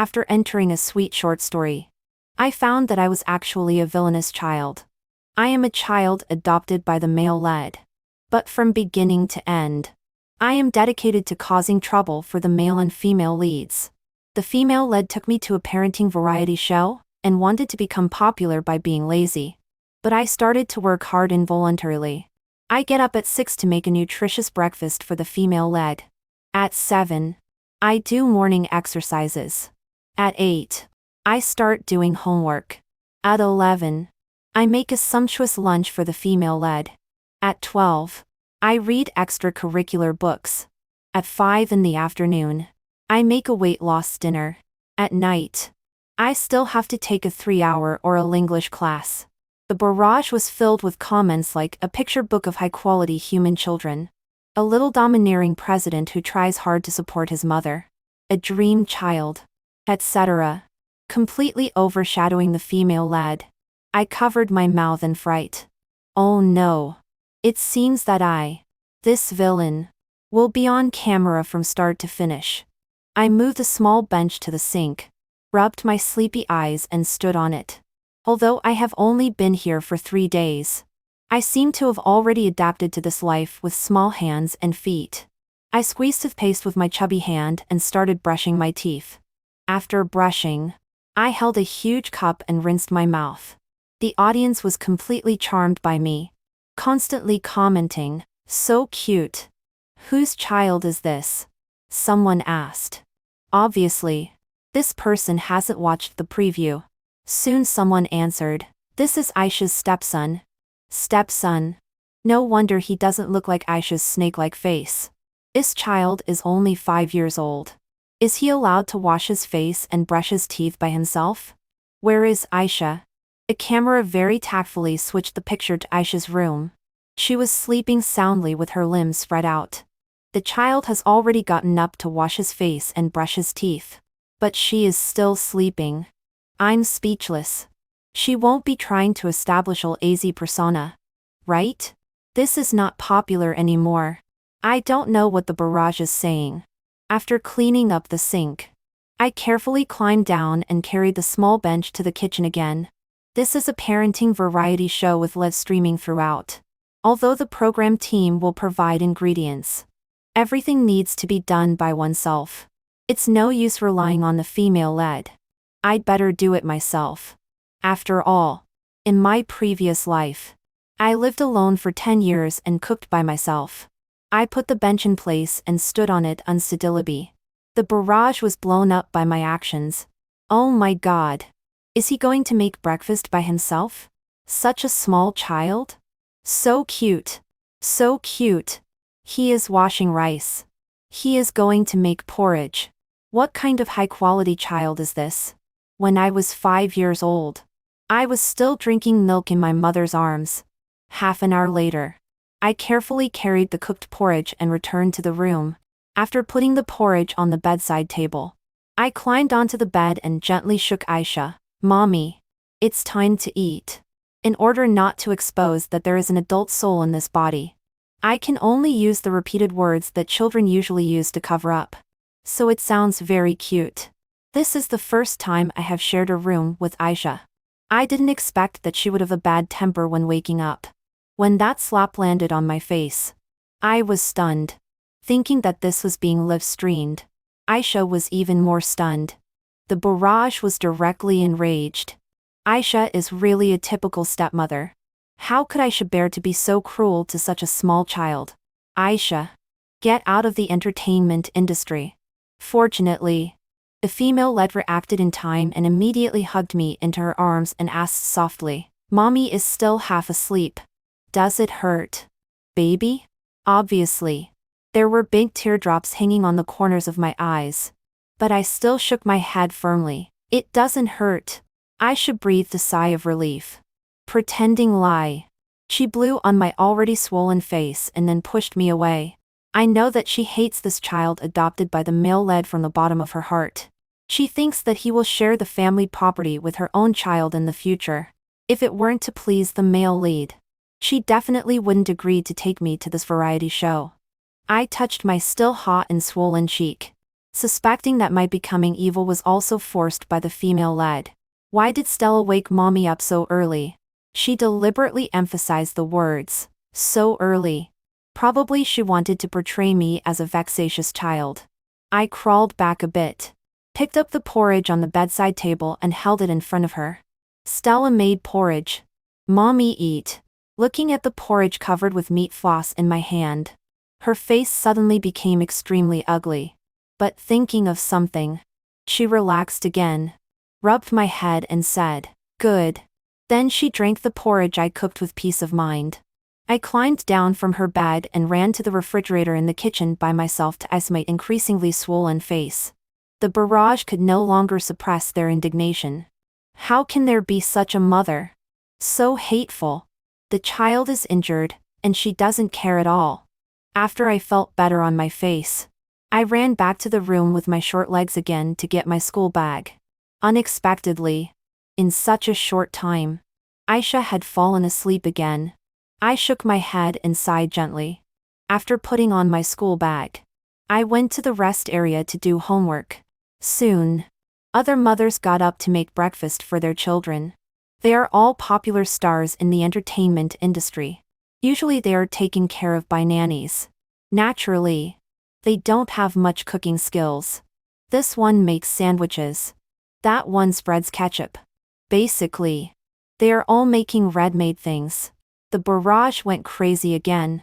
After entering a sweet short story, I found that I was actually a villainous child. I am a child adopted by the male lead. But from beginning to end, I am dedicated to causing trouble for the male and female leads. The female lead took me to a parenting variety show and wanted to become popular by being lazy. But I started to work hard involuntarily. I get up at 6 to make a nutritious breakfast for the female lead. At 7, I do morning exercises. At 8, I start doing homework. At 11, I make a sumptuous lunch for the female lead. At 12, I read extracurricular books. At 5 in the afternoon, I make a weight loss dinner. At night, I still have to take a 3-hour oral English class. The barrage was filled with comments like a picture book of high-quality human children, a little domineering president who tries hard to support his mother, a dream child, etc., completely overshadowing the female lad. I covered my mouth in fright. Oh no. It seems that this villain, will be on camera from start to finish. I moved a small bench to the sink, rubbed my sleepy eyes and stood on it. Although I have only been here for 3 days, I seem to have already adapted to this life with small hands and feet. I squeezed toothpaste with my chubby hand and started brushing my teeth. After brushing, I held a huge cup and rinsed my mouth. The audience was completely charmed by me, constantly commenting, "So cute. Whose child is this?" Someone asked. Obviously, this person hasn't watched the preview. Soon someone answered, "This is Aisha's stepson." Stepson? No wonder he doesn't look like Aisha's snake-like face. This child is only 5 years old. Is he allowed to wash his face and brush his teeth by himself? Where is Aisha? The camera very tactfully switched the picture to Aisha's room. She was sleeping soundly with her limbs spread out. The child has already gotten up to wash his face and brush his teeth. But she is still sleeping. I'm speechless. She won't be trying to establish a lazy persona, right? This is not popular anymore. I don't know what the barrage is saying. After cleaning up the sink, I carefully climbed down and carried the small bench to the kitchen again. This is a parenting variety show with live streaming throughout. Although the program team will provide ingredients, everything needs to be done by oneself. It's no use relying on the female lead. I'd better do it myself. After all, in my previous life, I lived alone for 10 years and cooked by myself. I put the bench in place and stood on it unsteadily. The barrage was blown up by my actions. Oh my God. Is he going to make breakfast by himself? Such a small child? So cute. So cute. He is washing rice. He is going to make porridge. What kind of high-quality child is this? When I was 5 years old, I was still drinking milk in my mother's arms. Half an hour later, I carefully carried the cooked porridge and returned to the room. After putting the porridge on the bedside table, I climbed onto the bed and gently shook Aisha. "Mommy, it's time to eat." In order not to expose that there is an adult soul in this body, I can only use the repeated words that children usually use to cover up. So it sounds very cute. This is the first time I have shared a room with Aisha. I didn't expect that she would have a bad temper when waking up. When that slap landed on my face, I was stunned. Thinking that this was being live streamed, Aisha was even more stunned. The barrage was directly enraged. Aisha is really a typical stepmother. How could Aisha bear to be so cruel to such a small child? Aisha, get out of the entertainment industry. Fortunately, the female lead reacted in time and immediately hugged me into her arms and asked softly, "Mommy is still half asleep. Does it hurt, baby?" Obviously, there were big teardrops hanging on the corners of my eyes. But I still shook my head firmly. "It doesn't hurt." Aisha breathed a sigh of relief. Pretending lie. She blew on my already swollen face and then pushed me away. I know that she hates this child adopted by the male lead from the bottom of her heart. She thinks that he will share the family property with her own child in the future. If it weren't to please the male lead, she definitely wouldn't agree to take me to this variety show. I touched my still hot and swollen cheek. suspecting that my becoming evil was also forced by the female lead. Why did Stella wake mommy up so early? She deliberately emphasized the words, so early. Probably she wanted to portray me as a vexatious child. I crawled back a bit, picked up the porridge on the bedside table and held it in front of her. Stella made porridge. Mommy, eat. Looking at the porridge covered with meat floss in my hand, her face suddenly became extremely ugly. But thinking of something, she relaxed again, rubbed my head and said, good. Then she drank the porridge I cooked with peace of mind. I climbed down from her bed and ran to the refrigerator in the kitchen by myself to ice my increasingly swollen face. The barrage could no longer suppress their indignation. How can there be such a mother? So hateful. The child is injured, and she doesn't care at all. After I felt better on my face, I ran back to the room with my short legs again to get my school bag. Unexpectedly, in such a short time, Aisha had fallen asleep again. I shook my head and sighed gently. After putting on my school bag, I went to the rest area to do homework. Soon, other mothers got up to make breakfast for their children. They are all popular stars in the entertainment industry. Usually they are taken care of by nannies. Naturally, they don't have much cooking skills. This one makes sandwiches. That one spreads ketchup. Basically, they are all making ready-made things. The barrage went crazy again.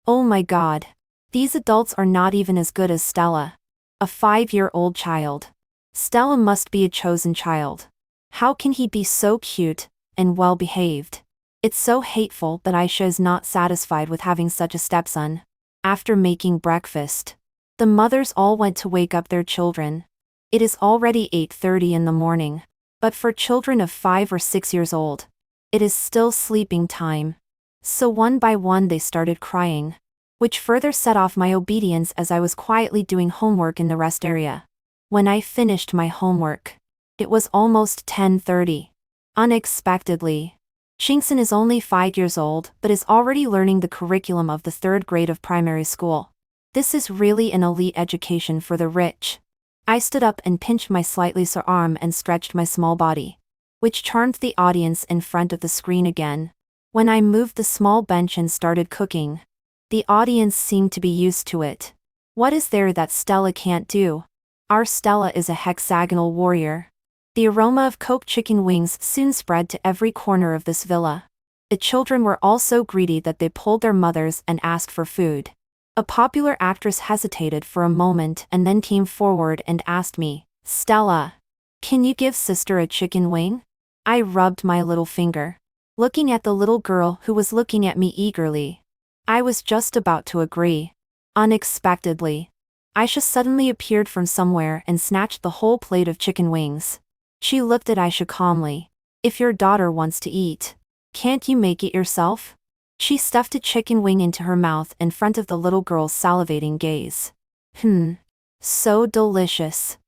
Oh my god. These adults are not even as good as Stella. A 5-year-old child. Stella must be a chosen child. How can he be so cute and well-behaved? It's so hateful that Aisha is not satisfied with having such a stepson. After making breakfast, the mothers all went to wake up their children. It is already 8:30 in the morning. But for children of 5 or 6 years old, it is still sleeping time. So one by one they started crying, which further set off my obedience as I was quietly doing homework in the rest area. When I finished my homework, it was almost 10:30. Unexpectedly, Shingson is only 5 years old but is already learning the curriculum of the 3rd grade of primary school. This is really an elite education for the rich. I stood up and pinched my slightly sore arm and stretched my small body, which charmed the audience in front of the screen again. When I moved the small bench and started cooking, the audience seemed to be used to it. What is there that Stella can't do? Our Stella is a hexagonal warrior. The aroma of cooked chicken wings soon spread to every corner of this villa. The children were all so greedy that they pulled their mothers and asked for food. A popular actress hesitated for a moment and then came forward and asked me, Stella, can you give sister a chicken wing? I rubbed my little finger, looking at the little girl who was looking at me eagerly. I was just about to agree. Unexpectedly, Aisha suddenly appeared from somewhere and snatched the whole plate of chicken wings. She looked at Aisha calmly. If your daughter wants to eat, can't you make it yourself? She stuffed a chicken wing into her mouth in front of the little girl's salivating gaze. So delicious.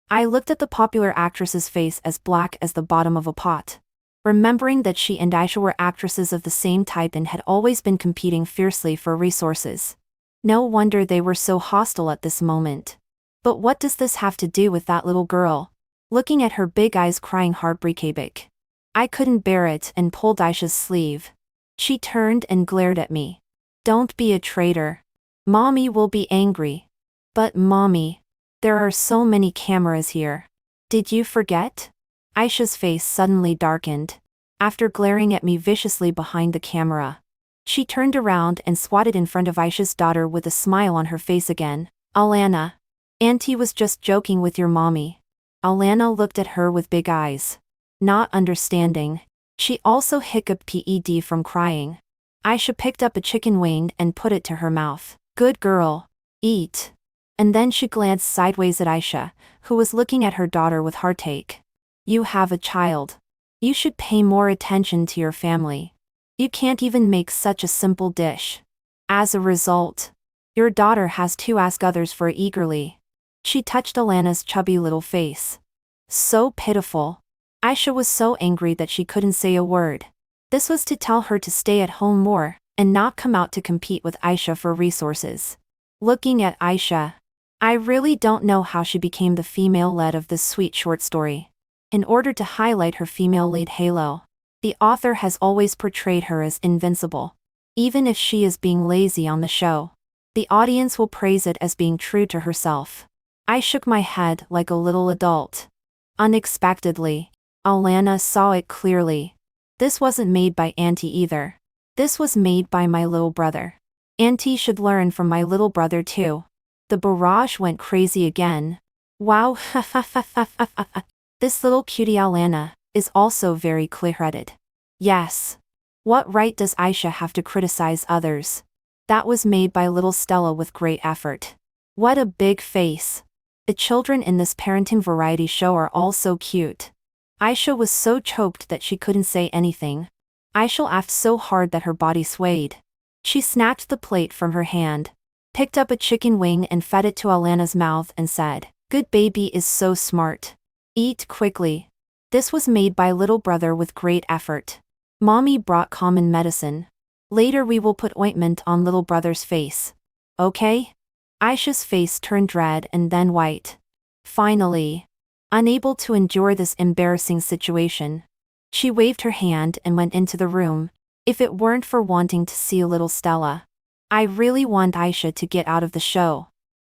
I looked at the popular actress's face as black as the bottom of a pot, remembering that she and Aisha were actresses of the same type and had always been competing fiercely for resources. No wonder they were so hostile at this moment. But what does this have to do with that little girl? Looking at her big eyes crying heartbreak. I couldn't bear it and pulled Aisha's sleeve. She turned and glared at me. Don't be a traitor. Mommy will be angry. But mommy, there are so many cameras here. Did you forget? Aisha's face suddenly darkened. After glaring at me viciously behind the camera, she turned around and swatted in front of Aisha's daughter with a smile on her face again. Alana, Auntie was just joking with your mommy. Alana looked at her with big eyes, not understanding. She also hiccuped PED from crying. Aisha picked up a chicken wing and put it to her mouth. Good girl. Eat. And then she glanced sideways at Aisha, who was looking at her daughter with heartache. You have a child. You should pay more attention to your family. You can't even make such a simple dish. As a result, your daughter has to ask others for it eagerly. She touched Alana's chubby little face. So pitiful. Aisha was so angry that she couldn't say a word. This was to tell her to stay at home more, and not come out to compete with Aisha for resources. Looking at Aisha, I really don't know how she became the female lead of this sweet short story. In order to highlight her female lead halo, the author has always portrayed her as invincible. Even if she is being lazy on the show, the audience will praise it as being true to herself. I shook my head like a little adult. Unexpectedly, Alana saw it clearly. This wasn't made by Auntie either. This was made by my little brother. Auntie should learn from my little brother too. The barrage went crazy again. Wow, this little cutie Alana is also very clear-headed. Yes. What right does Aisha have to criticize others? That was made by little Stella with great effort. What a big face. The children in this parenting variety show are all so cute. Aisha was so choked that she couldn't say anything. Aisha laughed so hard that her body swayed. She snatched the plate from her hand, picked up a chicken wing and fed it to Alana's mouth and said, "Good baby is so smart. Eat quickly." This was made by little brother with great effort. Mommy brought common medicine. Later we will put ointment on little brother's face. Okay? Aisha's face turned red and then white. Finally, unable to endure this embarrassing situation, she waved her hand and went into the room. If it weren't for wanting to see little Stella, I really want Aisha to get out of the show.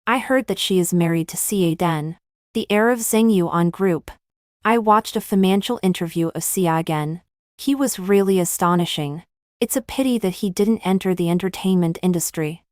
I heard that she is married to Sia Den, the heir of Zhengyu on Group. I watched a financial interview of Sia again. He was really astonishing. It's a pity that he didn't enter the entertainment industry.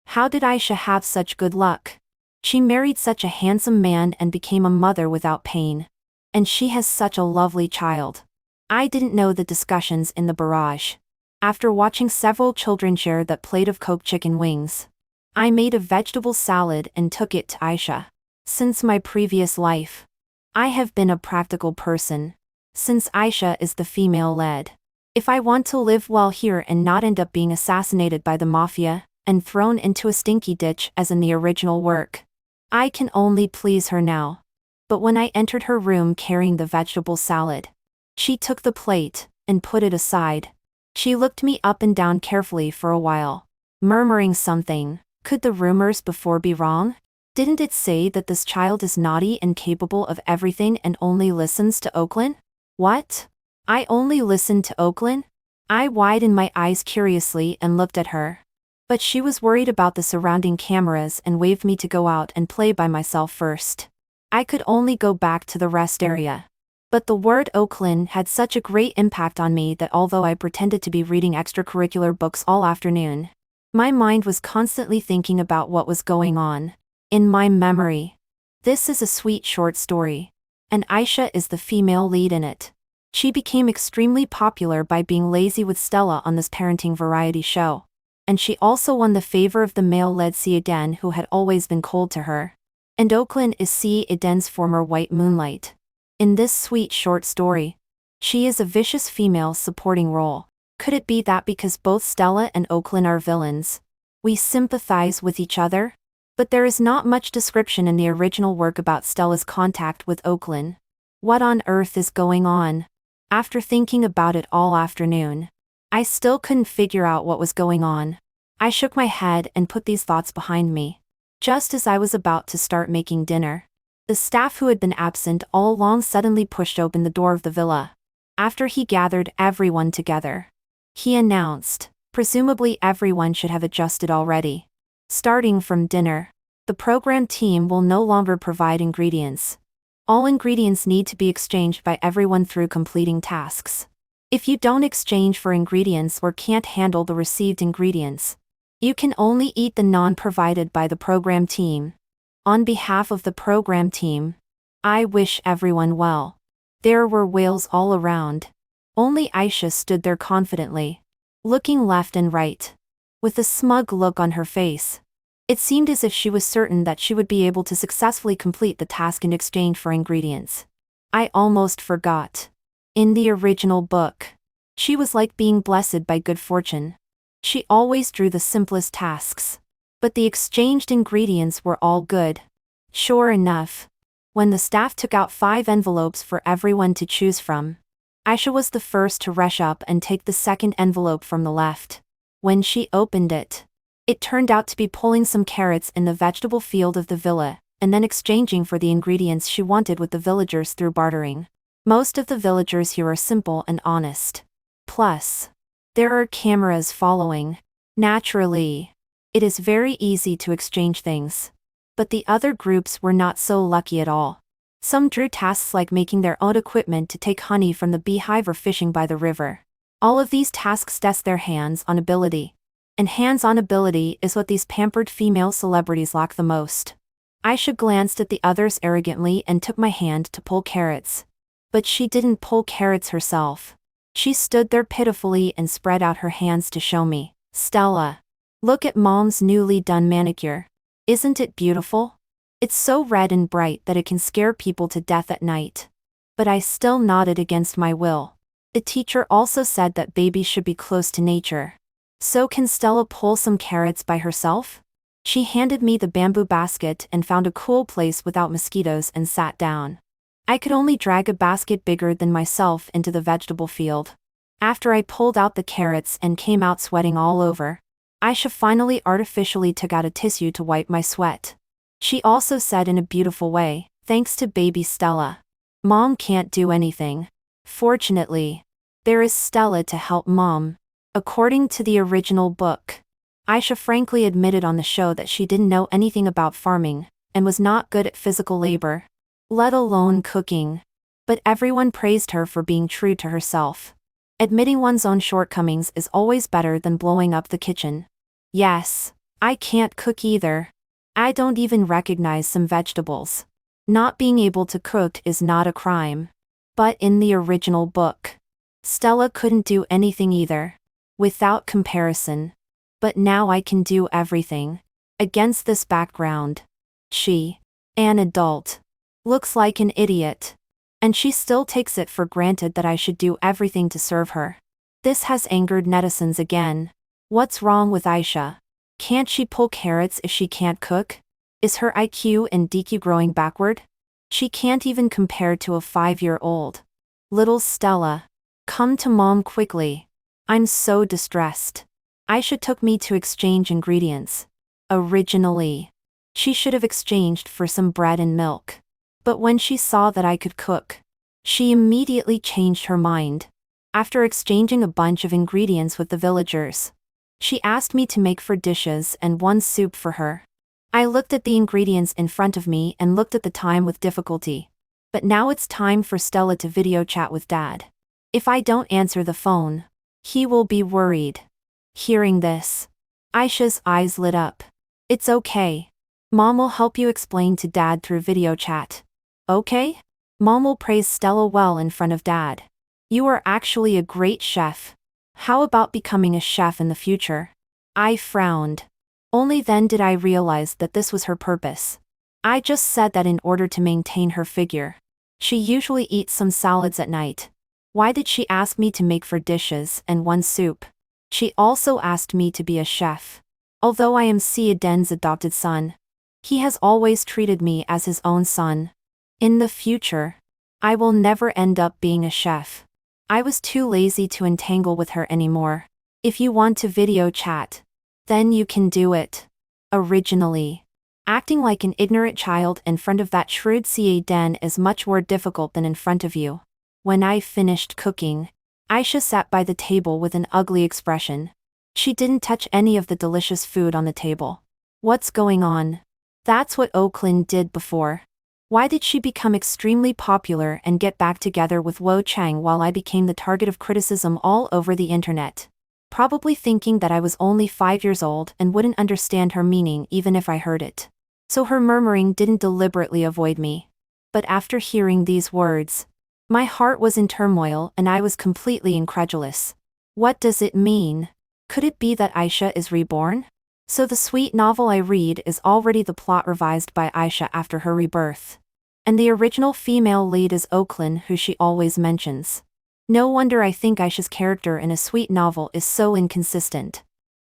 How did Aisha have such good luck? She married such a handsome man and became a mother without pain. And she has such a lovely child. I didn't know the discussions in the barrage. After watching several children share that plate of cooked chicken wings, I made a vegetable salad and took it to Aisha. Since my previous life, I have been a practical person. Since Aisha is the female lead, if I want to live well here and not end up being assassinated by the mafia and thrown into a stinky ditch as in the original work, I can only please her now. But when I entered her room carrying the vegetable salad, she took the plate and put it aside. She looked me up and down carefully for a while, murmuring something. Could the rumors before be wrong? Didn't it say that this child is naughty and capable of everything and only listens to Oakland? What? I only listened to Oakland? I widened my eyes curiously and looked at her. But she was worried about the surrounding cameras and waved me to go out and play by myself first. I could only go back to the rest area. But the word Oakland had such a great impact on me that although I pretended to be reading extracurricular books all afternoon, my mind was constantly thinking about what was going on in my memory. This is a sweet short story, and Aisha is the female lead in it. She became extremely popular by being lazy with Stella on this parenting variety show. And she also won the favor of the male-led Sia Den, who had always been cold to her. And Oakland is Sia Den's former white moonlight. In this sweet short story, she is a vicious female supporting role. Could it be that because both Stella and Oakland are villains, we sympathize with each other? But there is not much description in the original work about Stella's contact with Oakland. What on earth is going on? After thinking about it all afternoon, I still couldn't figure out what was going on. I shook my head and put these thoughts behind me. Just as I was about to start making dinner, the staff who had been absent all along suddenly pushed open the door of the villa. After he gathered everyone together, he announced, presumably everyone should have adjusted already. Starting from dinner, the program team will no longer provide ingredients. All ingredients need to be exchanged by everyone through completing tasks. If you don't exchange for ingredients or can't handle the received ingredients, you can only eat the non-provided by the program team. On behalf of the program team, I wish everyone well. There were wails all around. Only Aisha stood there confidently, looking left and right, with a smug look on her face. It seemed as if she was certain that she would be able to successfully complete the task in exchange for ingredients. I almost forgot. In the original book, she was like being blessed by good fortune. She always drew the simplest tasks. But the exchanged ingredients were all good. Sure enough, when the staff took out 5 envelopes for everyone to choose from, Aisha was the first to rush up and take the second envelope from the left. When she opened it, It turned out to be pulling some carrots in the vegetable field of the villa, and then exchanging for the ingredients she wanted with the villagers through bartering. Most of the villagers here are simple and honest. Plus, there are cameras following. Naturally, it is very easy to exchange things. But the other groups were not so lucky at all. Some drew tasks like making their own equipment to take honey from the beehive or fishing by the river. All of these tasks test their hands-on ability. And hands-on ability is what these pampered female celebrities lack the most. Aisha glanced at the others arrogantly and took my hand to pull carrots. But she didn't pull carrots herself. She stood there pitifully and spread out her hands to show me. Stella, look at Mom's newly done manicure. Isn't it beautiful? It's so red and bright that it can scare people to death at night. But I still nodded against my will. The teacher also said that babies should be close to nature. So can Stella pull some carrots by herself? She handed me the bamboo basket and found a cool place without mosquitoes and sat down. I could only drag a basket bigger than myself into the vegetable field. After I pulled out the carrots and came out sweating all over, Aisha finally artificially took out a tissue to wipe my sweat. She also said in a beautiful way, "Thanks to baby Stella. Mom can't do anything. Fortunately, there is Stella to help Mom." According to the original book, Aisha frankly admitted on the show that she didn't know anything about farming, and was not good at physical labor, let alone cooking. But everyone praised her for being true to herself. Admitting one's own shortcomings is always better than blowing up the kitchen. Yes, I can't cook either. I don't even recognize some vegetables. Not being able to cook is not a crime. But in the original book, Stella couldn't do anything either. Without comparison. But now I can do everything. Against this background, she, an adult, looks like an idiot. And she still takes it for granted that I should do everything to serve her. This has angered netizens again. What's wrong with Aisha? Can't she pull carrots if she can't cook? Is her IQ and DQ growing backward? She can't even compare to a 5-year-old. Little Stella, come to Mom quickly. I'm so distressed. Aisha took me to exchange ingredients. Originally, she should have exchanged for some bread and milk. But when she saw that I could cook, she immediately changed her mind. After exchanging a bunch of ingredients with the villagers, she asked me to make 4 dishes and 1 soup for her. I looked at the ingredients in front of me and looked at the time with difficulty. But now it's time for Stella to video chat with Dad. If I don't answer the phone, he will be worried. Hearing this, Aisha's eyes lit up. It's okay. Mom will help you explain to Dad through video chat. Okay? Mom will praise Stella well in front of Dad. You are actually a great chef. How about becoming a chef in the future? I frowned. Only then did I realize that this was her purpose. I just said that in order to maintain her figure. She usually eats some salads at night. Why did she ask me to make 4 dishes and 1 soup? She also asked me to be a chef. Although I am Den's adopted son, he has always treated me as his own son. In the future, I will never end up being a chef. I was too lazy to entangle with her anymore. If you want to video chat, then you can do it. Originally, acting like an ignorant child in front of that shrewd Den is much more difficult than in front of you. When I finished cooking, Aisha sat by the table with an ugly expression. She didn't touch any of the delicious food on the table. What's going on? That's what Oakland did before. Why did she become extremely popular and get back together with Wo Chang while I became the target of criticism all over the internet? Probably thinking that I was only 5 years old and wouldn't understand her meaning even if I heard it. So her murmuring didn't deliberately avoid me. But after hearing these words, my heart was in turmoil and I was completely incredulous. What does it mean? Could it be that Aisha is reborn? So the sweet novel I read is already the plot revised by Aisha after her rebirth. And the original female lead is Oakland, who she always mentions. No wonder I think Aisha's character in a sweet novel is so inconsistent.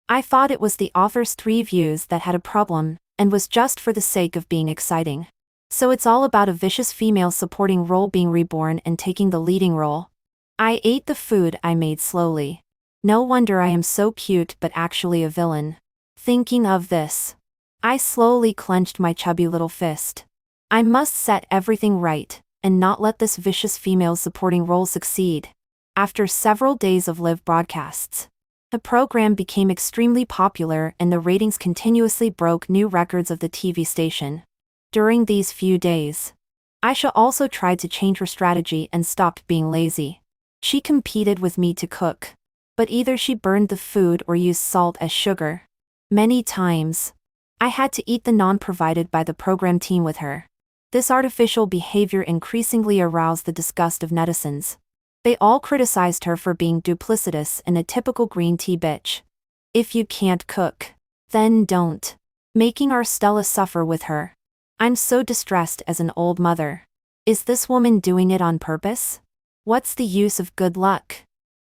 I thought it was the author's 3 views that had a problem, and was just for the sake of being exciting. So it's all about a vicious female supporting role being reborn and taking the leading role. I ate the food I made slowly. No wonder I am so cute but actually a villain. Thinking of this, I slowly clenched my chubby little fist. I must set everything right, and not let this vicious female supporting role succeed. After several days of live broadcasts, the program became extremely popular and the ratings continuously broke new records of the TV station. During these few days, Aisha also tried to change her strategy and stopped being lazy. She competed with me to cook, but either she burned the food or used salt as sugar. Many times, I had to eat the naan provided by the program team with her. This artificial behavior increasingly aroused the disgust of netizens. They all criticized her for being duplicitous and a typical green tea bitch. If you can't cook, then don't. Making our Stella suffer with her. I'm so distressed as an old mother. Is this woman doing it on purpose? What's the use of good luck?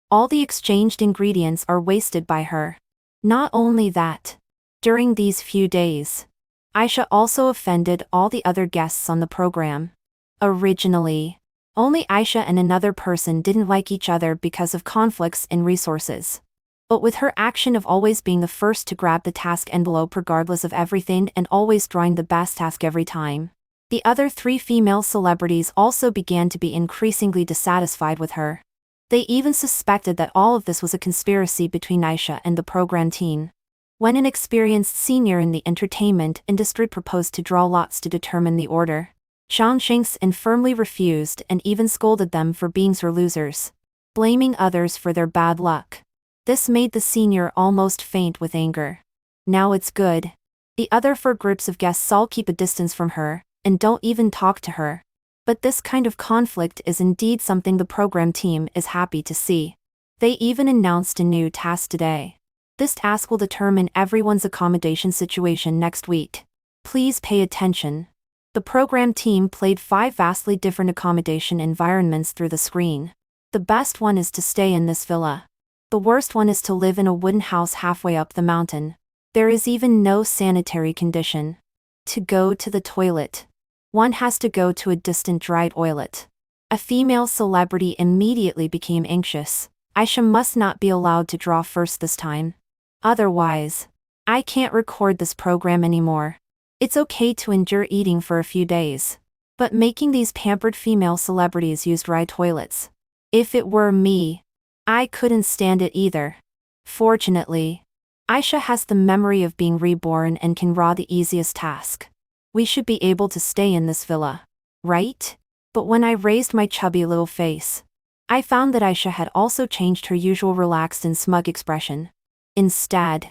All the exchanged ingredients are wasted by her. Not only that, during these few days, Aisha also offended all the other guests on the program. Originally, only Aisha and another person didn't like each other because of conflicts in resources. But with her action of always being the first to grab the task envelope regardless of everything and always drawing the best task every time, the other 3 female celebrities also began to be increasingly dissatisfied with her. They even suspected that all of this was a conspiracy between Aisha and the program team. When an experienced senior in the entertainment industry proposed to draw lots to determine the order, Zhang Shengxin firmly refused and even scolded them for being sore losers, blaming others for their bad luck. This made the senior almost faint with anger. Now it's good. The other 4 groups of guests all keep a distance from her, and don't even talk to her. But this kind of conflict is indeed something the program team is happy to see. They even announced a new task today. This task will determine everyone's accommodation situation next week. Please pay attention. The program team played 5 vastly different accommodation environments through the screen. The best one is to stay in this villa. The worst one is to live in a wooden house halfway up the mountain. There is even no sanitary condition. To go to the toilet, one has to go to a distant dry toilet. A female celebrity immediately became anxious. Aisha must not be allowed to draw first this time. Otherwise, I can't record this program anymore. It's okay to endure eating for a few days, but making these pampered female celebrities use dry toilets. If it were me, I couldn't stand it either. Fortunately, Aisha has the memory of being reborn and can draw the easiest task. We should be able to stay in this villa, right? But when I raised my chubby little face, I found that Aisha had also changed her usual relaxed and smug expression. Instead,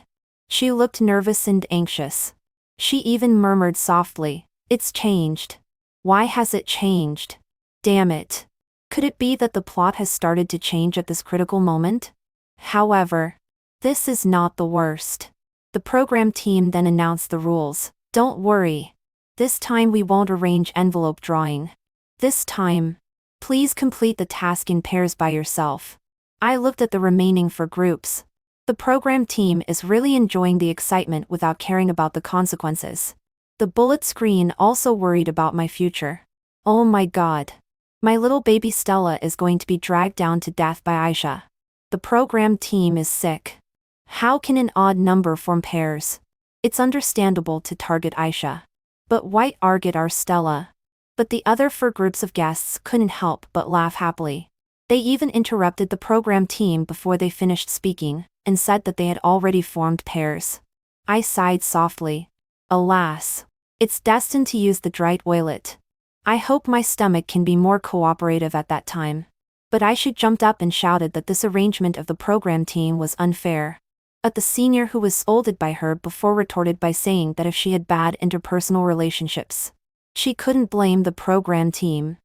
she looked nervous and anxious. She even murmured softly, "It's changed. Why has it changed? Damn it. Could it be that the plot has started to change at this critical moment?" However, this is not the worst. The program team then announced the rules. Don't worry. This time we won't arrange envelope drawing. This time, please complete the task in pairs by yourself. I looked at the remaining 4 groups. The program team is really enjoying the excitement without caring about the consequences. The bullet screen also worried about my future. Oh my god. My little baby Stella is going to be dragged down to death by Aisha. The program team is sick. How can an odd number form pairs? It's understandable to target Aisha. But why target our Stella? But the other 4 groups of guests couldn't help but laugh happily. They even interrupted the program team before they finished speaking, and said that they had already formed pairs. I sighed softly. Alas, it's destined to use the dry toilet. I hope my stomach can be more cooperative at that time. But Aisha jumped up and shouted that this arrangement of the program team was unfair. But the senior who was scolded by her before retorted by saying that if she had bad interpersonal relationships, she couldn't blame the program team.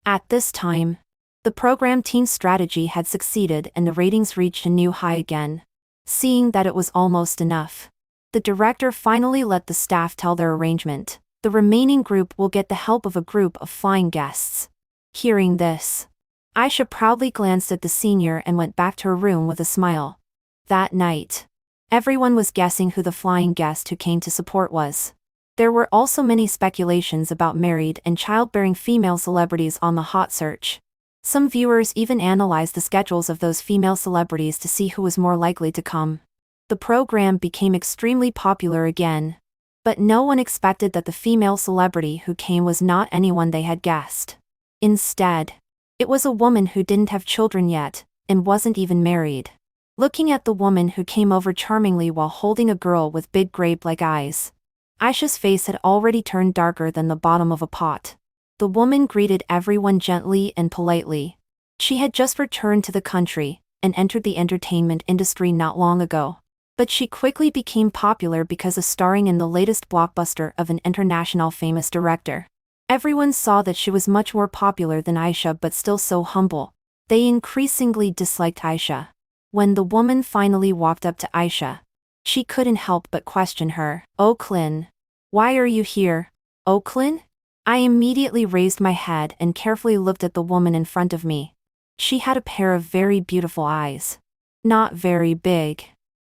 At this time, the program team's strategy had succeeded and the ratings reached a new high again. Seeing that it was almost enough, the director finally let the staff tell their arrangement. The remaining group will get the help of a group of flying guests. Hearing this, Aisha proudly glanced at the senior and went back to her room with a smile. That night, everyone was guessing who the flying guest who came to support was. There were also many speculations about married and childbearing female celebrities on the hot search. Some viewers even analyzed the schedules of those female celebrities to see who was more likely to come. The program became extremely popular again. But no one expected that the female celebrity who came was not anyone they had guessed. Instead, it was a woman who didn't have children yet, and wasn't even married. Looking at the woman who came over charmingly while holding a girl with big grape-like eyes, Aisha's face had already turned darker than the bottom of a pot. The woman greeted everyone gently and politely. She had just returned to the country, and entered the entertainment industry not long ago. But she quickly became popular because of starring in the latest blockbuster of an international famous director. Everyone saw that she was much more popular than Aisha but still so humble. They increasingly disliked Aisha. When the woman finally walked up to Aisha, she couldn't help but question her. "Oaklyn, why are you here?" "Oaklyn?" I immediately raised my head and carefully looked at the woman in front of me. She had a pair of very beautiful eyes. Not very big,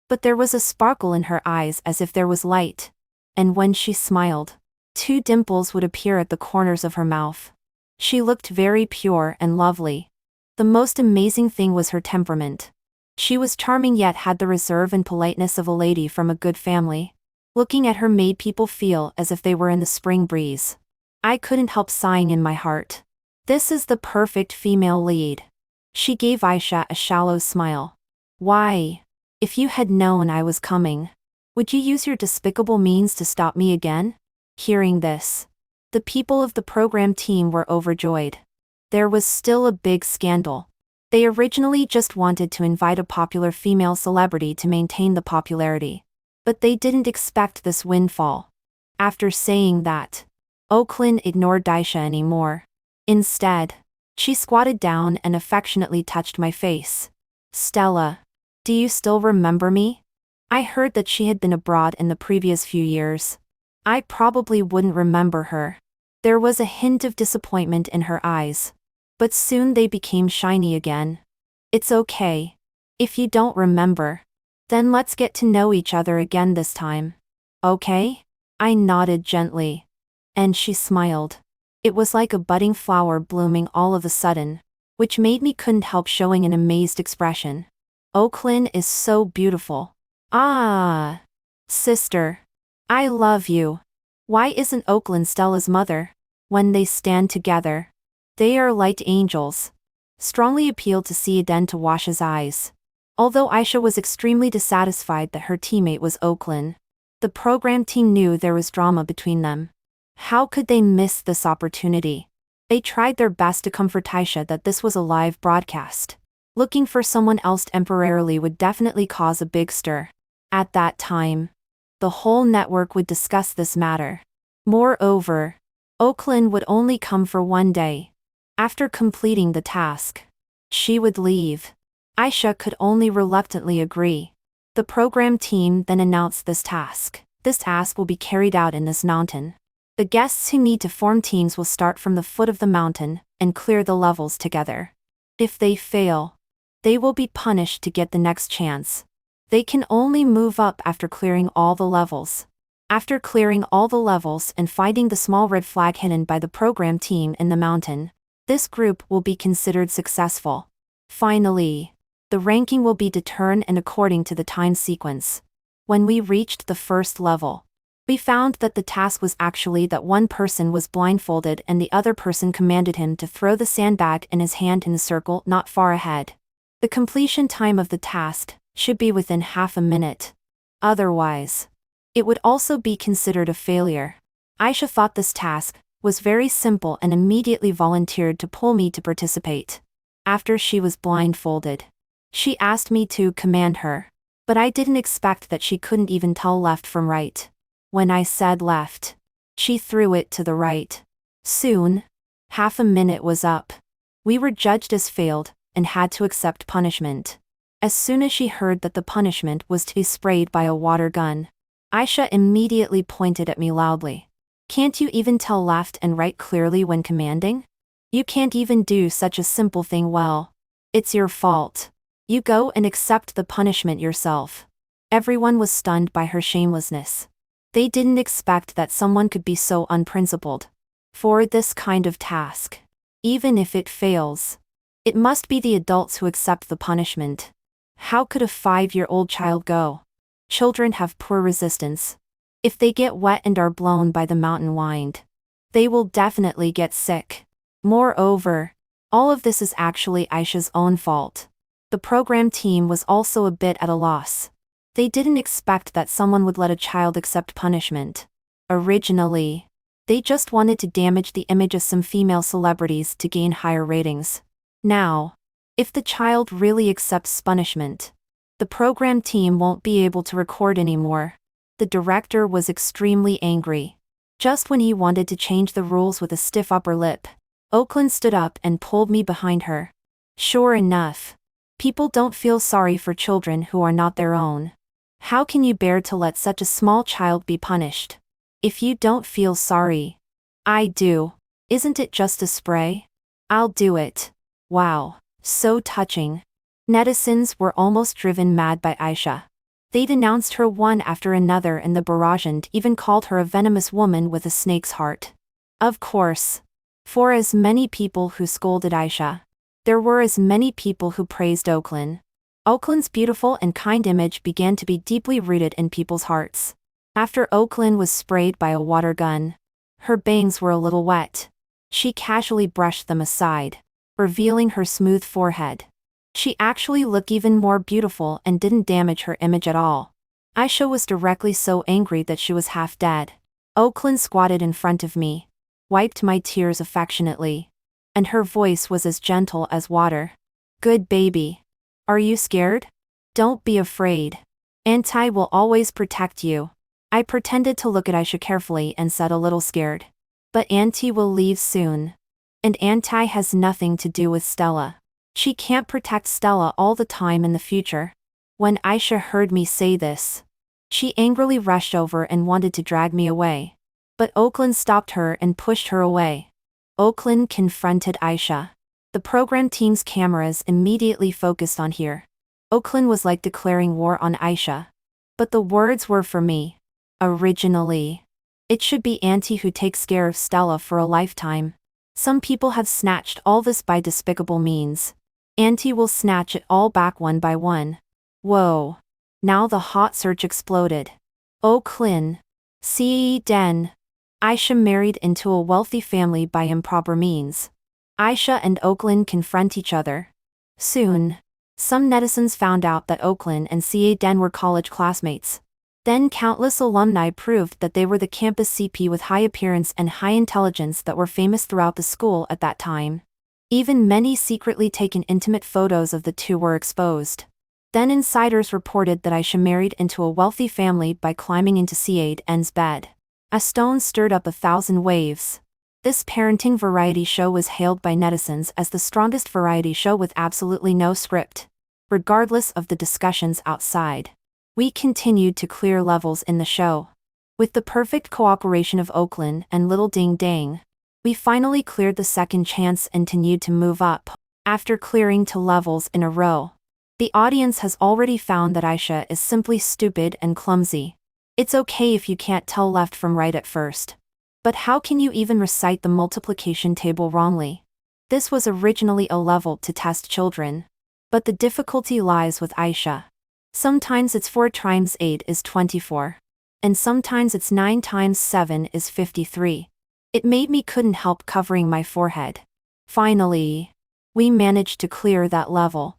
but there was a sparkle in her eyes as if there was light. And when she smiled, 2 dimples would appear at the corners of her mouth. She looked very pure and lovely. The most amazing thing was her temperament. She was charming yet had the reserve and politeness of a lady from a good family. Looking at her made people feel as if they were in the spring breeze. I couldn't help sighing in my heart. This is the perfect female lead. She gave Aisha a shallow smile. "Why? If you had known I was coming, would you use your despicable means to stop me again?" Hearing this, the people of the program team were overjoyed. There was still a big scandal. They originally just wanted to invite a popular female celebrity to maintain the popularity. But they didn't expect this windfall. After saying that, Oaklyn ignored Aisha anymore. Instead, she squatted down and affectionately touched my face. "Stella, do you still remember me?" I heard that she had been abroad in the previous few years. I probably wouldn't remember her. There was a hint of disappointment in her eyes. But soon they became shiny again. "It's okay. If you don't remember, then let's get to know each other again this time. Okay?" I nodded gently. And she smiled. It was like a budding flower blooming all of a sudden, which made me couldn't help showing an amazed expression. "Oaklyn is so beautiful." "Ah, sister. I love you. Why isn't Oaklyn Stella's mother?" When they stand together, they are like angels. Strongly appealed to see Eden to wash his eyes. Although Aisha was extremely dissatisfied that her teammate was Oaklyn, the program team knew there was drama between them. How could they miss this opportunity? They tried their best to comfort Aisha that this was a live broadcast. Looking for someone else temporarily would definitely cause a big stir. At that time, the whole network would discuss this matter. Moreover, Oaklyn would only come for one day. After completing the task, she would leave. Aisha could only reluctantly agree. The program team then announced this task. "This task will be carried out in this mountain. The guests who need to form teams will start from the foot of the mountain and clear the levels together. If they fail, they will be punished to get the next chance. They can only move up after clearing all the levels." After clearing all the levels and finding the small red flag hidden by the program team in the mountain, this group will be considered successful. Finally, the ranking will be determined and according to the time sequence. When we reached the first level, we found that the task was actually that one person was blindfolded and the other person commanded him to throw the sandbag in his hand in the circle not far ahead. The completion time of the task should be within half a minute. Otherwise, it would also be considered a failure. Aisha thought this task was very simple and immediately volunteered to pull me to participate. After she was blindfolded, she asked me to command her, but I didn't expect that she couldn't even tell left from right. When I said left, she threw it to the right. Soon, half a minute was up. We were judged as failed and had to accept punishment. As soon as she heard that the punishment was to be sprayed by a water gun, Aisha immediately pointed at me loudly. "Can't you even tell left and right clearly when commanding? You can't even do such a simple thing well. It's your fault. You go and accept the punishment yourself." Everyone was stunned by her shamelessness. They didn't expect that someone could be so unprincipled. For this kind of task, even if it fails, it must be the adults who accept the punishment. How could a 5-year-old child go? Children have poor resistance. If they get wet and are blown by the mountain wind, they will definitely get sick. Moreover, all of this is actually Aisha's own fault. The program team was also a bit at a loss. They didn't expect that someone would let a child accept punishment. Originally, they just wanted to damage the image of some female celebrities to gain higher ratings. Now, if the child really accepts punishment, the program team won't be able to record anymore. The director was extremely angry. Just when he wanted to change the rules with a stiff upper lip, Oakland stood up and pulled me behind her. Sure enough, people don't feel sorry for children who are not their own. How can you bear to let such a small child be punished? If you don't feel sorry, I do. Isn't it just a spray? I'll do it. Wow, so touching. Netizens were almost driven mad by Aisha. They denounced her one after another in the barrage and even called her a venomous woman with a snake's heart. Of course, for as many people who scolded Aisha, there were as many people who praised Oakland. Oakland's beautiful and kind image began to be deeply rooted in people's hearts. After Oakland was sprayed by a water gun, her bangs were a little wet. She casually brushed them aside, revealing her smooth forehead. She actually looked even more beautiful and didn't damage her image at all. Aisha was directly so angry that she was half dead. Oakland squatted in front of me, wiped my tears affectionately, and her voice was as gentle as water. Good baby. Are you scared? Don't be afraid. Auntie will always protect you. I pretended to look at Aisha carefully and said a little scared. But Auntie will leave soon. And Auntie has nothing to do with Stella. She can't protect Stella all the time in the future. When Aisha heard me say this, she angrily rushed over and wanted to drag me away. But Oakland stopped her and pushed her away. Oakland confronted Aisha. The program team's cameras immediately focused on her. Oakland was like declaring war on Aisha. But the words were for me. Originally, it should be Auntie who takes care of Stella for a lifetime. Some people have snatched all this by despicable means. Auntie will snatch it all back one by one. Whoa. Now the hot search exploded. Oakland. Den. Aisha married into a wealthy family by improper means. Aisha and Oakland confront each other. Soon, some netizens found out that Oakland and Den were college classmates. Then countless alumni proved that they were the campus CP with high appearance and high intelligence that were famous throughout the school at that time. Even many secretly taken intimate photos of the two were exposed. Then insiders reported that Aisha married into a wealthy family by climbing into Den's bed. A stone stirred up 1,000 waves. This parenting variety show was hailed by netizens as the strongest variety show with absolutely no script. Regardless of the discussions outside, we continued to clear levels in the show. With the perfect cooperation of Oakland and Little Ding Dang, we finally cleared the second chance and continued to move up. After clearing 2 levels in a row, the audience has already found that Aisha is simply stupid and clumsy. It's okay if you can't tell left from right at first. But how can you even recite the multiplication table wrongly? This was originally a level to test children. But the difficulty lies with Aisha. Sometimes it's 4 times 8 is 24. And sometimes it's 9 times 7 is 53. It made me couldn't help covering my forehead. Finally, we managed to clear that level.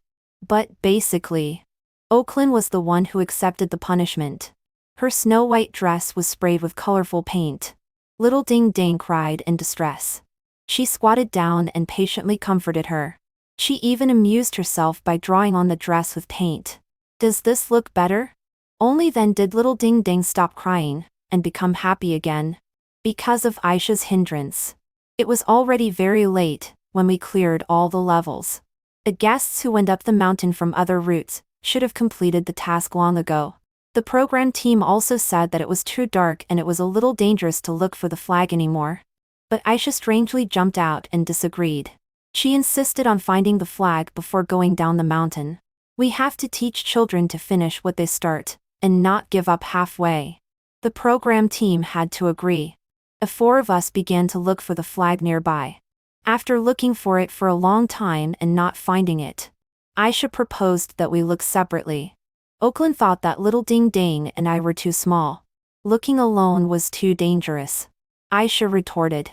But basically, Oakland was the one who accepted the punishment. Her snow-white dress was sprayed with colorful paint. Little Ding Dang cried in distress. She squatted down and patiently comforted her. She even amused herself by drawing on the dress with paint. Does this look better? Only then did Little Ding Dang stop crying and become happy again. Because of Aisha's hindrance. It was already very late when we cleared all the levels. The guests who went up the mountain from other routes should have completed the task long ago. The program team also said that it was too dark and it was a little dangerous to look for the flag anymore. But Aisha strangely jumped out and disagreed. She insisted on finding the flag before going down the mountain. We have to teach children to finish what they start, and not give up halfway. The program team had to agree. The 4 of us began to look for the flag nearby. After looking for it for a long time and not finding it, Aisha proposed that we look separately. Oakland thought that little Ding Dang and I were too small. Looking alone was too dangerous. Aisha retorted.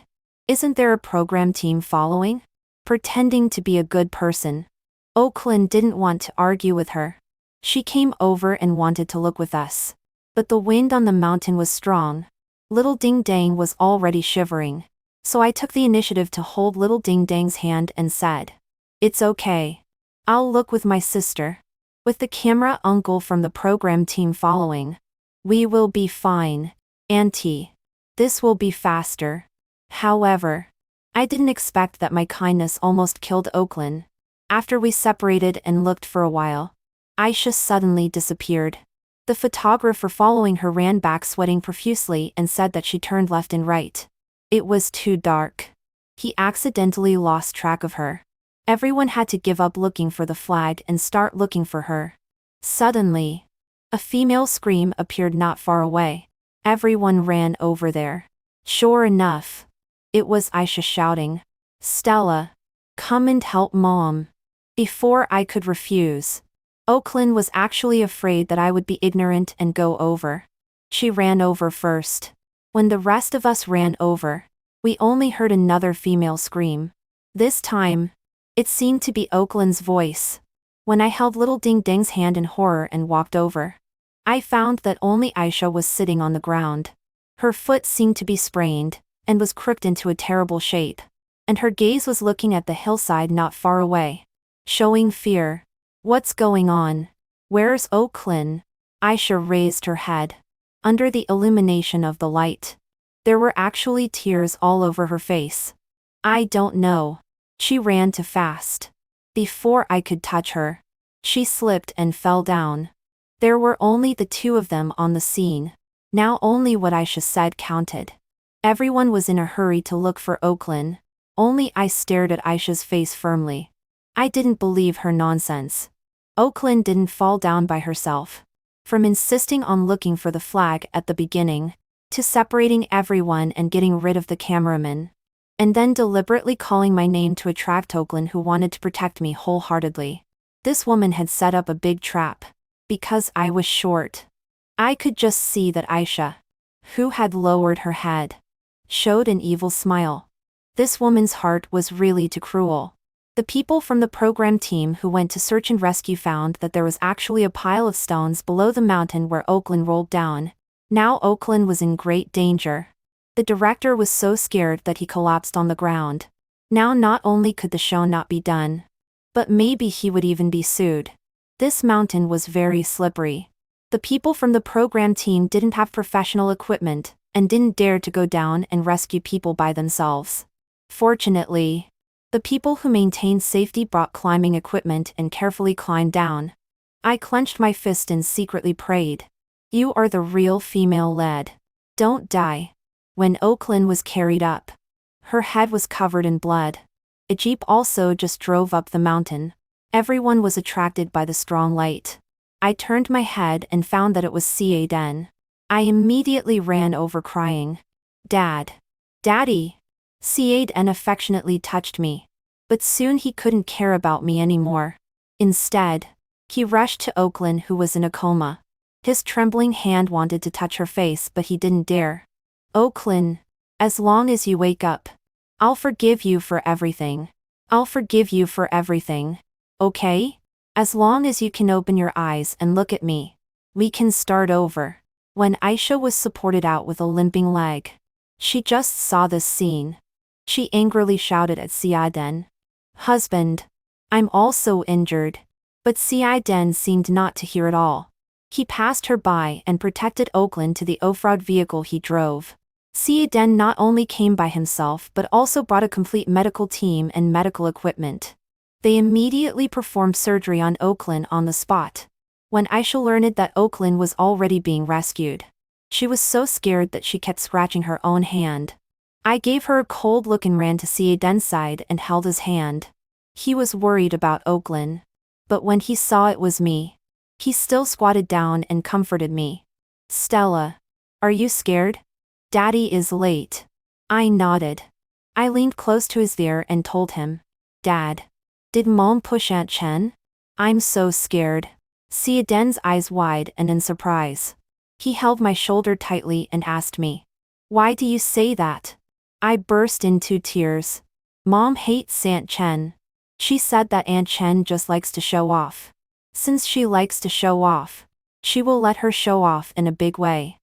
Isn't there a program team following? Pretending to be a good person. Oakland didn't want to argue with her. She came over and wanted to look with us. But the wind on the mountain was strong. Little Ding Dang was already shivering. So I took the initiative to hold little Ding Dang's hand and said, "It's okay. I'll look with my sister. With the camera uncle from the program team following. We will be fine, Auntie. This will be faster." However, I didn't expect that my kindness almost killed Oakland. After we separated and looked for a while, Aisha suddenly disappeared. The photographer following her ran back sweating profusely and said that she turned left and right. It was too dark. He accidentally lost track of her. Everyone had to give up looking for the flag and start looking for her. Suddenly, a female scream appeared not far away. Everyone ran over there. Sure enough, it was Aisha shouting, "Stella, come and help Mom." Before I could refuse, Oakland was actually afraid that I would be ignorant and go over. She ran over first. When the rest of us ran over, we only heard another female scream. This time, it seemed to be Oakland's voice. When I held little Ding Dang's hand in horror and walked over, I found that only Aisha was sitting on the ground. Her foot seemed to be sprained, and was crooked into a terrible shape. And her gaze was looking at the hillside not far away. Showing fear. "What's going on? Where's Oakland?" Aisha raised her head. Under the illumination of the light, there were actually tears all over her face. "I don't know." She ran too fast. Before I could touch her, she slipped and fell down. There were only the two of them on the scene. Now only what Aisha said counted. Everyone was in a hurry to look for Oakland. Only I stared at Aisha's face firmly. I didn't believe her nonsense. Oakland didn't fall down by herself. From insisting on looking for the flag at the beginning, to separating everyone and getting rid of the cameraman, and then deliberately calling my name to attract Oakland, who wanted to protect me wholeheartedly. This woman had set up a big trap. Because I was short. I could just see that Aisha, who had lowered her head, showed an evil smile. This woman's heart was really too cruel. The people from the program team who went to search and rescue found that there was actually a pile of stones below the mountain where Oakland rolled down. Now Oakland was in great danger. The director was so scared that he collapsed on the ground. Now not only could the show not be done, but maybe he would even be sued. This mountain was very slippery. The people from the program team didn't have professional equipment, and didn't dare to go down and rescue people by themselves. Fortunately, the people who maintained safety brought climbing equipment and carefully climbed down. I clenched my fist and secretly prayed, "You are the real female lead. Don't die." When Oakland was carried up, her head was covered in blood. A jeep also just drove up the mountain. Everyone was attracted by the strong light. I turned my head and found that it was Caden. I immediately ran over crying, "Dad! Daddy!" Caden affectionately touched me. But soon he couldn't care about me anymore. Instead, he rushed to Oakland, who was in a coma. His trembling hand wanted to touch her face, but he didn't dare. "Oakland, as long as you wake up, I'll forgive you for everything. I'll forgive you for everything. Okay? As long as you can open your eyes and look at me, we can start over." When Aisha was supported out with a limping leg, she just saw this scene. She angrily shouted at Caden, "Husband, I'm also injured." But Caden seemed not to hear at all. He passed her by and protected Oakland to the off-road vehicle he drove. Caden not only came by himself but also brought a complete medical team and medical equipment. They immediately performed surgery on Oakland on the spot. When Aisha learned that Oakland was already being rescued, she was so scared that she kept scratching her own hand. I gave her a cold look and ran to Caden's side and held his hand. He was worried about Oakland. But when he saw it was me, he still squatted down and comforted me. "Stella, are you scared? Daddy is late." I nodded. I leaned close to his ear and told him, "Dad, did Mom push Aunt Chen? I'm so scared." Ziaden's eyes wide and in surprise. He held my shoulder tightly and asked me, "Why do you say that?" I burst into tears. Mom hates Aunt Chen. She said that Aunt Chen just likes to show off. Since she likes to show off, she will let her show off in a big way.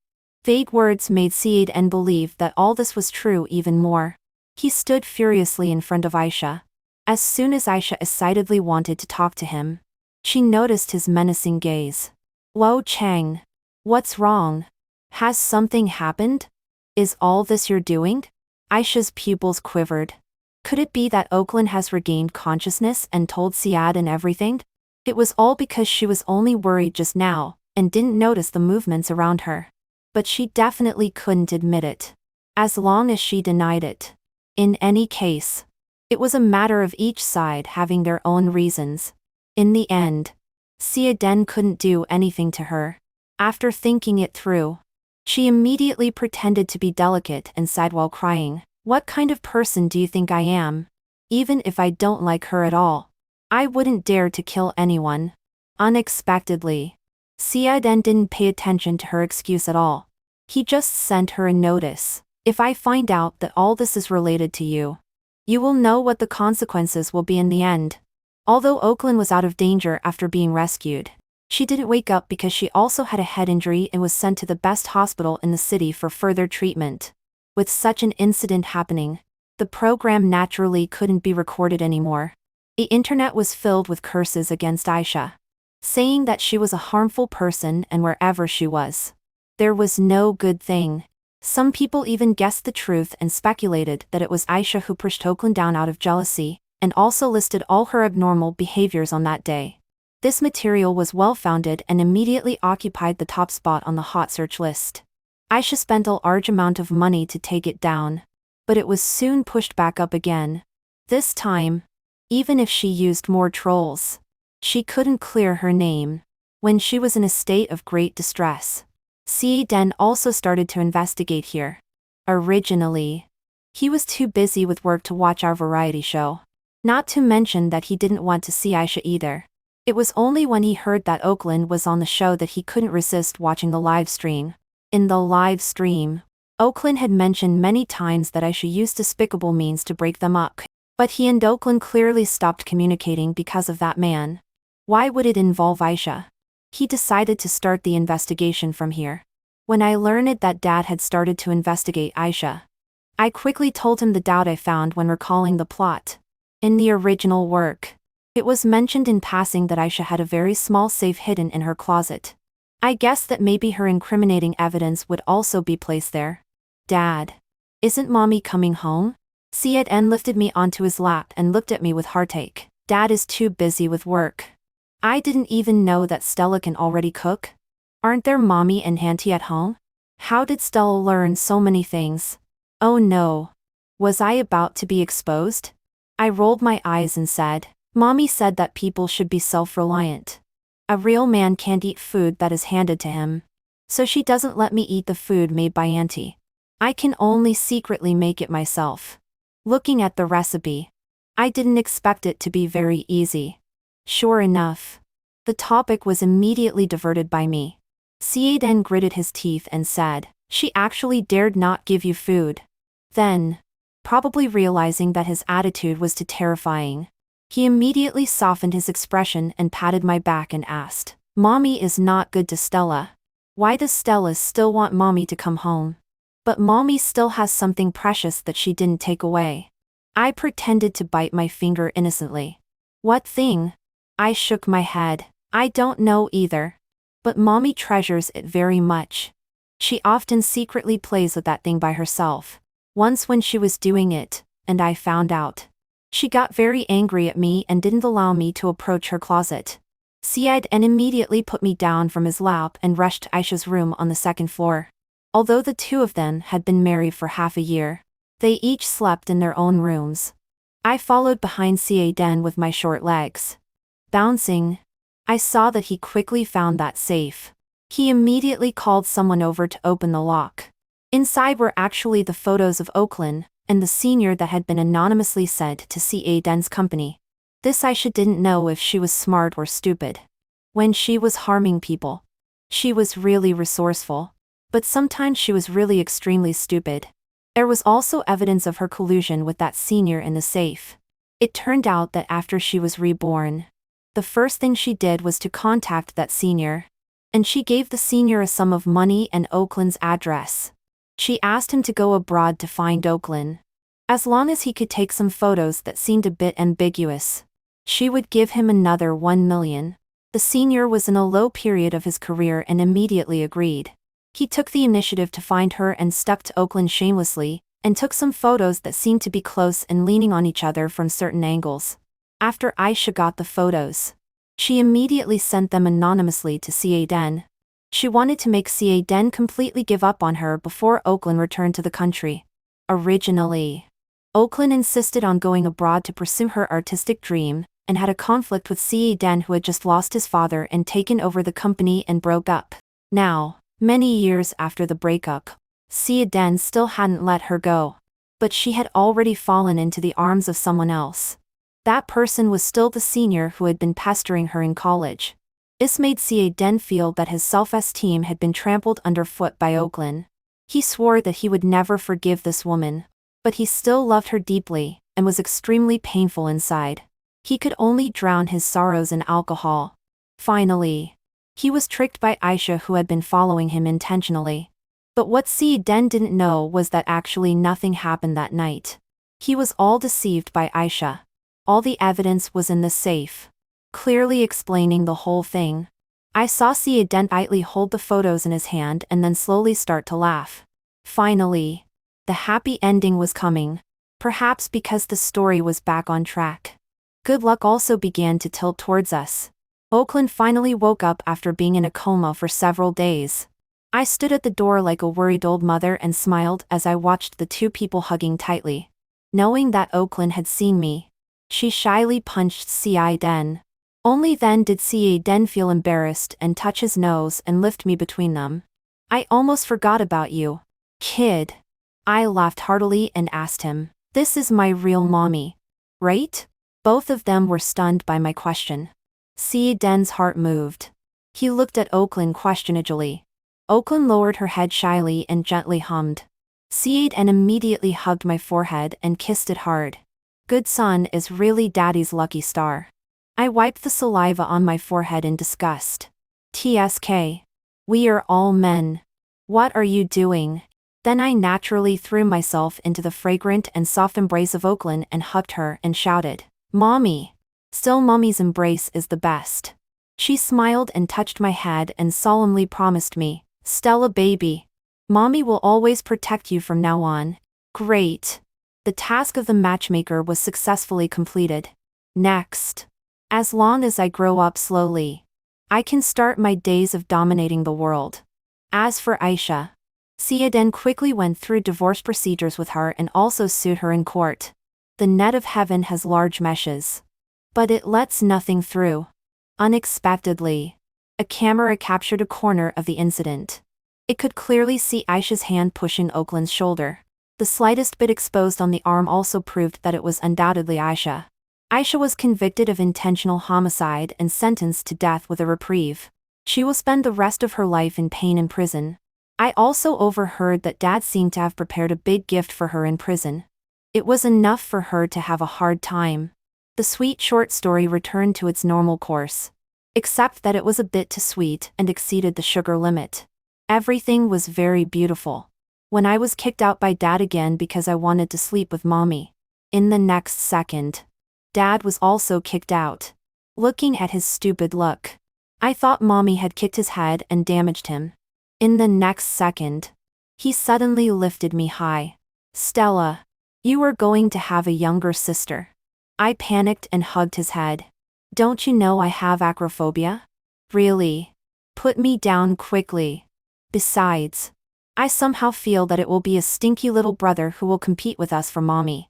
Vague words made Ziaden believe that all this was true even more. He stood furiously in front of Aisha. As soon as Aisha excitedly wanted to talk to him, she noticed his menacing gaze. "Luo Cheng. What's wrong? Has something happened? Is all this you're doing?" Aisha's pupils quivered. Could it be that Oakland has regained consciousness and told Ziaden everything? It was all because she was only worried just now, and didn't notice the movements around her. But she definitely couldn't admit it. As long as she denied it. In any case, it was a matter of each side having their own reasons. In the end, Ziaden couldn't do anything to her. After thinking it through, she immediately pretended to be delicate and sighed while crying. "What kind of person do you think I am? Even if I don't like her at all, I wouldn't dare to kill anyone." Unexpectedly, Ziaden didn't pay attention to her excuse at all. He just sent her a notice. "If I find out that all this is related to you, you will know what the consequences will be in the end." Although Oakland was out of danger after being rescued, she didn't wake up because she also had a head injury and was sent to the best hospital in the city for further treatment. With such an incident happening, the program naturally couldn't be recorded anymore. The internet was filled with curses against Aisha, saying that she was a harmful person and wherever she was, there was no good thing. Some people even guessed the truth and speculated that it was Aisha who pushed Oakland down out of jealousy, and also listed all her abnormal behaviors on that day. This material was well-founded and immediately occupied the top spot on the hot search list. Aisha spent a large amount of money to take it down, but it was soon pushed back up again. This time, even if she used more trolls, she couldn't clear her name. When she was in a state of great distress, Ziaden also started to investigate here. Originally, he was too busy with work to watch our variety show. Not to mention that he didn't want to see Aisha either. It was only when he heard that Oakland was on the show that he couldn't resist watching the live stream. In the live stream, Oakland had mentioned many times that Aisha used despicable means to break them up. But he and Oakland clearly stopped communicating because of that man. Why would it involve Aisha? He decided to start the investigation from here. When I learned that Dad had started to investigate Aisha, I quickly told him the doubt I found when recalling the plot. In the original work, it was mentioned in passing that Aisha had a very small safe hidden in her closet. I guessed that maybe her incriminating evidence would also be placed there. "Dad, isn't Mommy coming home?" Ziaden lifted me onto his lap and looked at me with heartache. "Dad is too busy with work. I didn't even know that Stella can already cook. Aren't there Mommy and Auntie at home? How did Stella learn so many things?" Oh no. Was I about to be exposed? I rolled my eyes and said, "Mommy said that people should be self-reliant. A real man can't eat food that is handed to him. So she doesn't let me eat the food made by Auntie. I can only secretly make it myself." Looking at the recipe, I didn't expect it to be very easy. Sure enough, the topic was immediately diverted by me. Ziaden gritted his teeth and said, "She actually dared not give you food." Then, probably realizing that his attitude was too terrifying, he immediately softened his expression and patted my back and asked, "Mommy is not good to Stella. Why does Stella still want Mommy to come home? But Mommy still has something precious that she didn't take away." I pretended to bite my finger innocently. "What thing?" I shook my head. "I don't know either. But Mommy treasures it very much. She often secretly plays with that thing by herself. Once when she was doing it, and I found out, she got very angry at me and didn't allow me to approach her closet." Ziaden immediately put me down from his lap and rushed to Aisha's room on the second floor. Although the two of them had been married for half a year, they each slept in their own rooms. I followed behind Ziaden with my short legs. Bouncing, I saw that he quickly found that safe. He immediately called someone over to open the lock. Inside were actually the photos of Oakland and the senior that had been anonymously sent to Ziaden's company. This Aisha didn't know if she was smart or stupid. When she was harming people, she was really resourceful. But sometimes she was really extremely stupid. There was also evidence of her collusion with that senior in the safe. It turned out that after she was reborn, the first thing she did was to contact that senior. And she gave the senior a sum of money and Oakland's address. She asked him to go abroad to find Oakland. As long as he could take some photos that seemed a bit ambiguous, she would give him another 1 million. The senior was in a low period of his career and immediately agreed. He took the initiative to find her and stuck to Oakland shamelessly, and took some photos that seemed to be close and leaning on each other from certain angles. After Aisha got the photos, she immediately sent them anonymously to Ca-Den. She wanted to make Ca-Den completely give up on her before Oakland returned to the country. Originally, Oakland insisted on going abroad to pursue her artistic dream, and had a conflict with Ca-Den, who had just lost his father and taken over the company and broke up. Now, many years after the breakup, Ca-Den still hadn't let her go. But she had already fallen into the arms of someone else. That person was still the senior who had been pestering her in college. This made Ca-Den feel that his self-esteem had been trampled underfoot by Oakland. He swore that he would never forgive this woman, but he still loved her deeply, and was extremely painful inside. He could only drown his sorrows in alcohol. Finally, he was tricked by Aisha, who had been following him intentionally. But what Ca-Den didn't know was that actually nothing happened that night. He was all deceived by Aisha. All the evidence was in the safe, clearly explaining the whole thing. I saw Ca-Den idly hold the photos in his hand and then slowly start to laugh. Finally, the happy ending was coming. Perhaps because the story was back on track. Good luck also began to tilt towards us. Oakland finally woke up after being in a coma for several days. I stood at the door like a worried old mother and smiled as I watched the two people hugging tightly. Knowing that Oakland had seen me, she shyly punched Ca-Den. Only then did Ca-Den feel embarrassed and touch his nose and lift me between them. I almost forgot about you, kid. I laughed heartily and asked him, "This is my real mommy, right?" Both of them were stunned by my question. Ca-Den's heart moved. He looked at Oakland questioningly. Oakland lowered her head shyly and gently hummed. Ca-Den immediately hugged my forehead and kissed it hard. Good son is really daddy's lucky star. I wiped the saliva on my forehead in disgust. TSK. We are all men. What are you doing? Then I naturally threw myself into the fragrant and soft embrace of Oakland and hugged her and shouted, "Mommy!" Still, Mommy's embrace is the best. She smiled and touched my head and solemnly promised me, "Stella baby, Mommy will always protect you from now on." Great. The task of the matchmaker was successfully completed. Next. As long as I grow up slowly, I can start my days of dominating the world. As for Aisha, Ca-Den quickly went through divorce procedures with her and also sued her in court. The net of heaven has large meshes, but it lets nothing through. Unexpectedly, a camera captured a corner of the incident. It could clearly see Aisha's hand pushing Oakland's shoulder. The slightest bit exposed on the arm also proved that it was undoubtedly Aisha. Aisha was convicted of intentional homicide and sentenced to death with a reprieve. She will spend the rest of her life in pain in prison. I also overheard that Dad seemed to have prepared a big gift for her in prison. It was enough for her to have a hard time. The sweet short story returned to its normal course, except that it was a bit too sweet and exceeded the sugar limit. Everything was very beautiful. When I was kicked out by Dad again because I wanted to sleep with Mommy, in the next second, Dad was also kicked out. Looking at his stupid look, I thought Mommy had kicked his head and damaged him. In the next second, he suddenly lifted me high. "Stella, you are going to have a younger sister." I panicked and hugged his head. "Don't you know I have acrophobia?" "Really? Put me down quickly. Besides, I somehow feel that it will be a stinky little brother who will compete with us for Mommy."